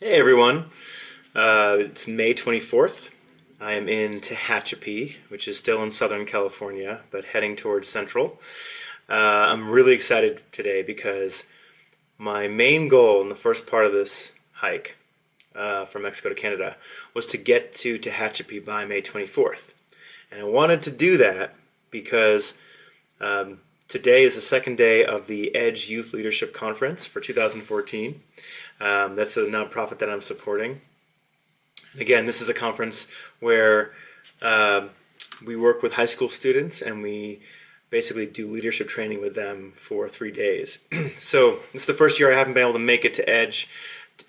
Hey everyone, it's May 24th. I am in Tehachapi, which is still in Southern California, but heading towards Central. I'm really excited today because my main goal in the first part of this hike from Mexico to Canada was to get to Tehachapi by May 24th. And I wanted to do that because today is the second day of the EDGE Youth Leadership Conference for 2014. That's a nonprofit that I'm supporting. And again, this is a conference where we work with high school students and we basically do leadership training with them for 3 days. So this is the first year I haven't been able to make it to EDGE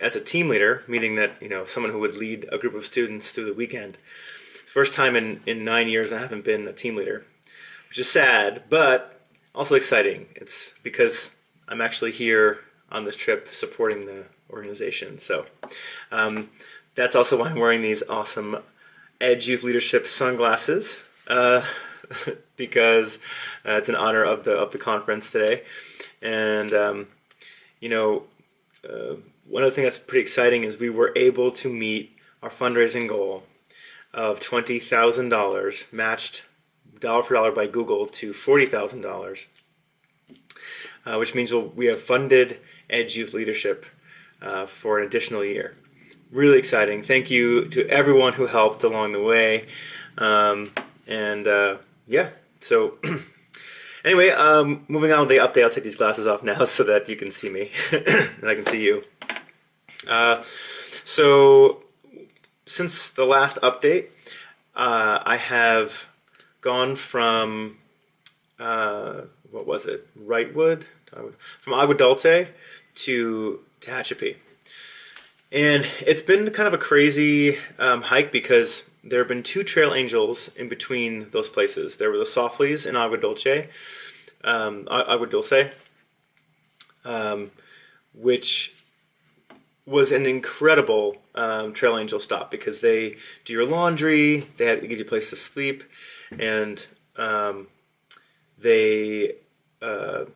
as a team leader, meaning that someone who would lead a group of students through the weekend. First time in 9 years I haven't been a team leader, which is sad, but also exciting. It's because I'm actually here on this trip supporting the organization. So that's also why I'm wearing these awesome EDGE Youth Leadership sunglasses because it's in honor of the conference today. And one of the things that's pretty exciting is we were able to meet our fundraising goal of $20,000 matched dollar for dollar by Google to $40,000, which means we have funded EDGE Youth Leadership for an additional year. Really exciting. Thank you to everyone who helped along the way. So anyway, moving on with the update. I'll take these glasses off now so that you can see me and I can see you. So since the last update, I have gone from what was it? From Agua Dulce to Tehachapi. And it's been kind of a crazy hike because there have been 2 trail angels in between those places. There were the Softleys in Agua Dulce, which was an incredible trail angel stop because they do your laundry, they give you a place to sleep, and they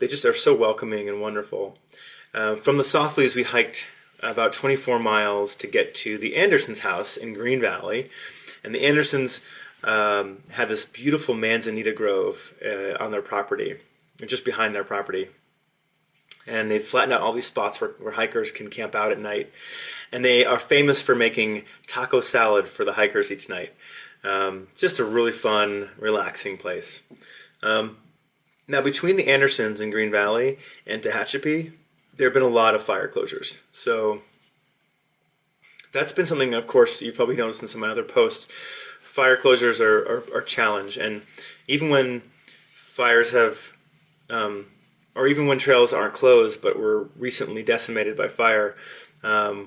just are so welcoming and wonderful. From the Softleys, we hiked about 24 miles to get to the Andersons' house in Green Valley, and the Andersons had this beautiful manzanita grove on their property, just behind their property. And they've flattened out all these spots where hikers can camp out at night. And they are famous for making taco salad for the hikers each night. Just a really fun, relaxing place. Now, between the Andersons in Green Valley and Tehachapi, there have been a lot of fire closures. So that's been something, of course, you've probably noticed in some of my other posts. Fire closures are a challenge. And even when fires have... or even when trails aren't closed but were recently decimated by fire,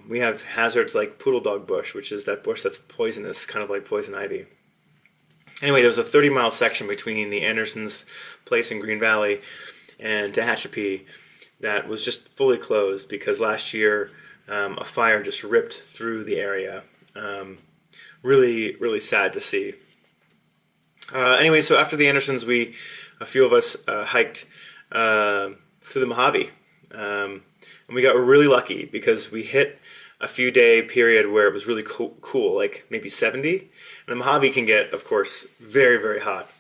we have hazards like poodle dog bush, which is that bush that's poisonous, kind of like poison ivy. Anyway, there was a 30-mile section between the Andersons' place in Green Valley and Tehachapi that was just fully closed because last year a fire just ripped through the area. Really, really sad to see. Anyway, so after the Andersons, a few of us hiked through the Mojave, and we got really lucky because we hit a few day period where it was really cool, like maybe 70, and the Mojave can get, of course, very, very hot.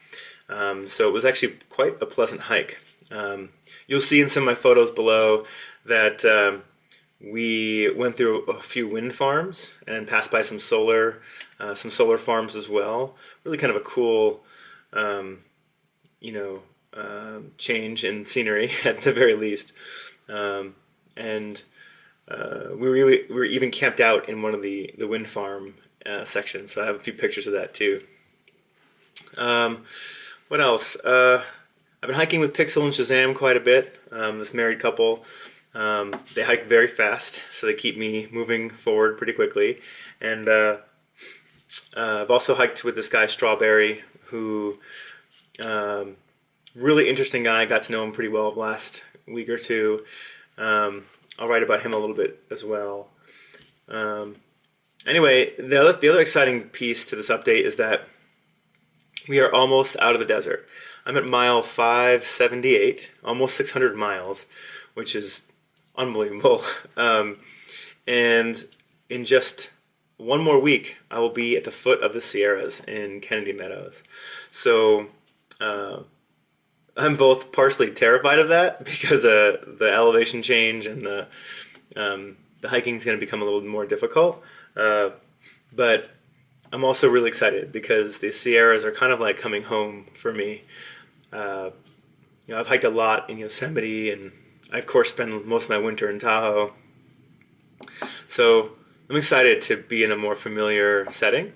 So it was actually quite a pleasant hike. You'll see in some of my photos below that we went through a few wind farms and passed by some solar farms as well. Really kind of a cool, change in scenery at the very least. And we were even camped out in one of the wind farm sections, so I have a few pictures of that too. What else? I've been hiking with Pixel and Shazam quite a bit. This married couple, they hike very fast, so they keep me moving forward pretty quickly. And I've also hiked with this guy Strawberry, who really interesting guy. I got to know him pretty well last week or two. I'll write about him a little bit as well. Anyway, the other exciting piece to this update is that we are almost out of the desert. I'm at mile 578, almost 600 miles, which is unbelievable. And in just one more week, I will be at the foot of the Sierras in Kennedy Meadows. So I'm both partially terrified of that because the elevation change and the hiking is going to become a little more difficult. But I'm also really excited because the Sierras are kind of like coming home for me. I've hiked a lot in Yosemite, and I of course spend most of my winter in Tahoe. So I'm excited to be in a more familiar setting.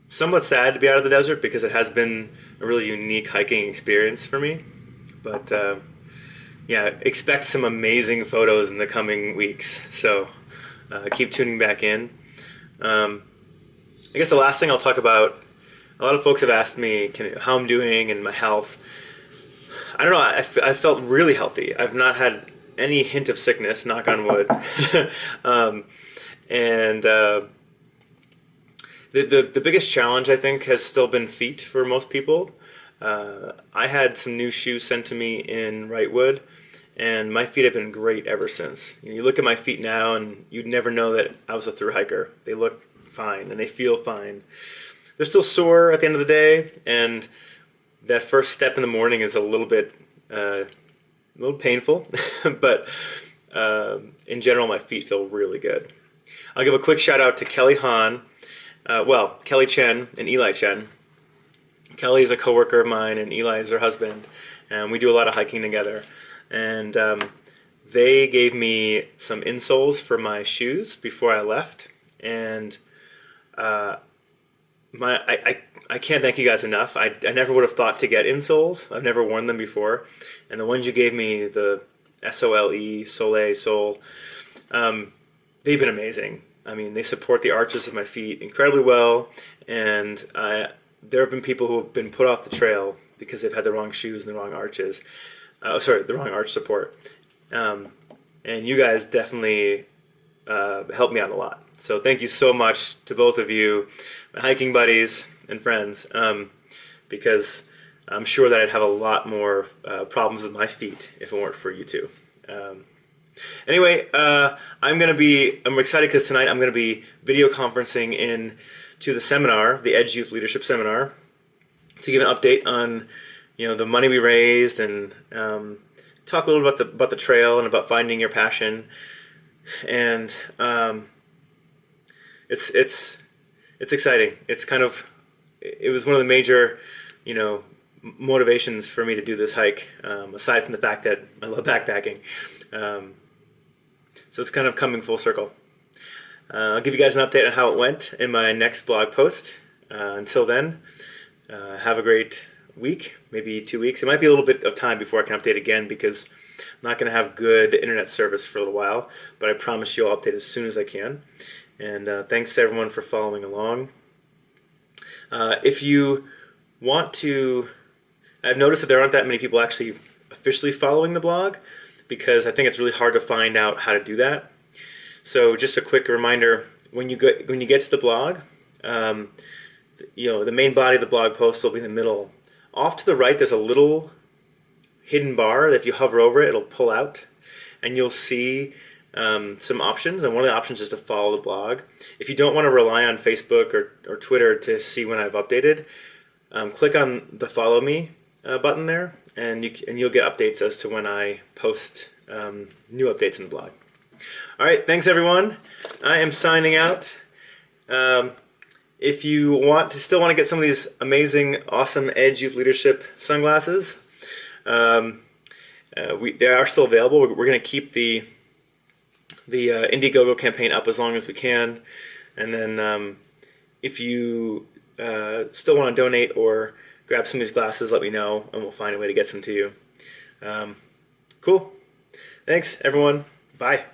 Somewhat sad to be out of the desert because it has been a really unique hiking experience for me. But yeah, expect some amazing photos in the coming weeks. So keep tuning back in. I guess the last thing I'll talk about, a lot of folks have asked me how I'm doing and my health. I don't know, I felt really healthy. I've not had any hint of sickness, knock on wood. And the biggest challenge, I think, has still been feet for most people. I had some new shoes sent to me in Wrightwood, and my feet have been great ever since. You look at my feet now, and you'd never know that I was a thru hiker. They look fine, and they feel fine. They're still sore at the end of the day, and that first step in the morning is a little painful, but in general, my feet feel really good. I'll give a quick shout out to Kelly Hahn, Kelly Chen and Eli Chen. Kelly is a coworker of mine, and Eli is her husband, and we do a lot of hiking together. And they gave me some insoles for my shoes before I left, and I can't thank you guys enough. I never would have thought to get insoles. I've never worn them before, and the ones you gave me, the Sole, they've been amazing. I mean, they support the arches of my feet incredibly well, and there have been people who have been put off the trail because they've had the wrong shoes and the wrong arches. The wrong arch support. And you guys definitely helped me out a lot. So thank you so much to both of you, my hiking buddies and friends, because I'm sure that I'd have a lot more problems with my feet if it weren't for you two. Anyway, I'm excited because tonight I'm going to be video conferencing in to the seminar, the Edge Youth Leadership Seminar, to give an update on the money we raised and talk a little about the trail and about finding your passion. And it's exciting. It was one of the major motivations for me to do this hike, aside from the fact that I love backpacking. So it's kind of coming full circle. I'll give you guys an update on how it went in my next blog post. Until then, have a great week, maybe 2 weeks. It might be a little bit of time before I can update again because I'm not going to have good internet service for a little while, but I promise you I'll update as soon as I can. And thanks to everyone for following along. If you want to, I've noticed that there aren't that many people actually officially following the blog because I think it's really hard to find out how to do that. So just a quick reminder, when you get to the blog, the main body of the blog post will be in the middle. Off to the right, there's a little hidden bar that if you hover over it, it'll pull out, and you'll see some options. And one of the options is to follow the blog. If you don't want to rely on Facebook or Twitter to see when I've updated, click on the Follow Me button there, and you'll get updates as to when I post new updates in the blog. All right, thanks everyone. I am signing out. If you still want to get some of these amazing, awesome Edge Youth Leadership sunglasses, they are still available. We're going to keep the Indiegogo campaign up as long as we can, and then if you still want to donate or grab some of these glasses, let me know, and we'll find a way to get some to you. Cool. Thanks, everyone. Bye.